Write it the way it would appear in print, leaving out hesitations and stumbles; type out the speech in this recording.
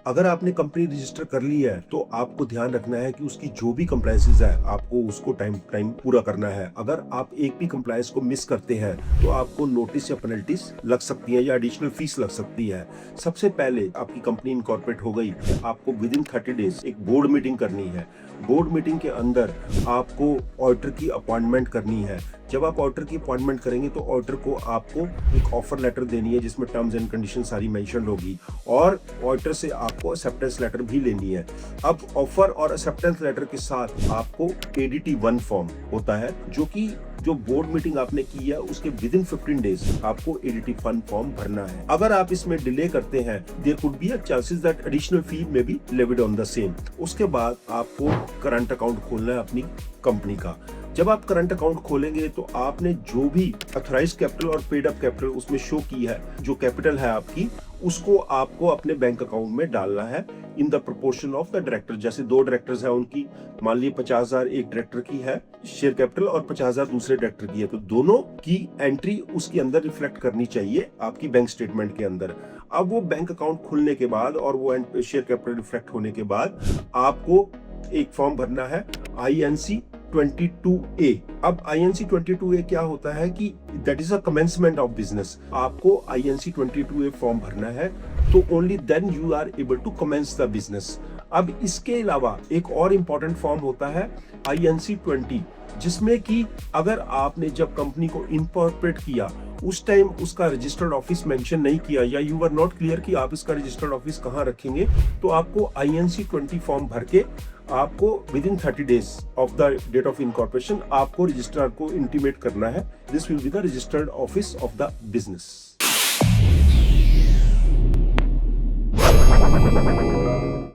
अगर आपने company register कर ली है तो आपको ध्यान रखना है कि उसकी जो भी कंप्लायंसेस है आपको उसको टाइम टाइम पूरा करना है। अगर आप एक भी कंप्लायंस को मिस करते हैं तो आपको नोटिस या पेनल्टीज लग सकती है या एडिशनल फीस लग सकती है। सबसे पहले आपकी कंपनी इनकॉर्पोरेट हो गई, आपको विद इन 30 डेज एक बोर्ड मीटिंग करनी है। बोर्ड मीटिंग के अंदर आपको ऑडिटर की अपॉइंटमेंट करनी है। जब आप ऑडिटर की अपॉइंटमेंट करेंगे तो ऑडिटर को आपको एक ऑफर लेटर देनी है जिसमें टर्म्स एंड कंडीशन सारी मेंशन होगी और ऑडिटर से आपको एक्सेप्टेंस लेटर भी लेनी है। अब ऑफर और एक्सेप्टेंस लेटर के साथ आपको ADT 1 फॉर्म होता है जो बोर्ड मीटिंग आपने की है उसके विद इन 15 डेज आपको ADT 1 फॉर्म भरना है। अगर आप इसमें डिले करते हैं there could be a chances that additional fee may be levied on the same. उसके बाद आपको करंट अकाउंट खोलना है अपनी कंपनी का। जब आप करंट अकाउंट खोलेंगे तो आपने जो भी अथॉराइज्ड कैपिटल और पेड अप कैपिटल उसमें शो की है, जो कैपिटल है आपकी, उसको आपको अपने बैंक अकाउंट में डालना है in the proportion of the director. जैसे 2 डायरेक्टर्स हैं उनकी, मान लीजिए 50,000 एक डायरेक्टर की है शेयर कैपिटल और 50,000 दूसरे डायरेक्टर की है, तो दोनों की एंट्री उसके अंदर रिफ्लेक्ट करनी चाहिए आपकी बैंक स्टेटमेंट के अंदर। अब वो बैंक अकाउंट खुलने के बाद और वो शेयर कैपिटल रिफ्लेक्ट होने के बाद आपको एक फॉर्म भरना है INC 22A। अब INC 22A क्या होता है कि that is a commencement of business. आपको INC 22A फॉर्म भरना है तो only then you are able to commence the business. अब इसके अलावा एक और इंपॉर्टेंट फॉर्म होता है INC 20, जिसमें कि अगर आपने जब कंपनी को इनकॉर्पोरेट किया उस टाइम उसका रजिस्टर्ड ऑफिस मेंशन नहीं किया या यू आर नॉट क्लियर कि आप इसका रजिस्टर्ड ऑफिस कहां रखेंगे, तो आपको INC 20 फॉर्म भर के आपको within 30 days of the date of incorporation आपको रजिस्ट्रार को इंटीमेट करना है। This will be the registered office of the business.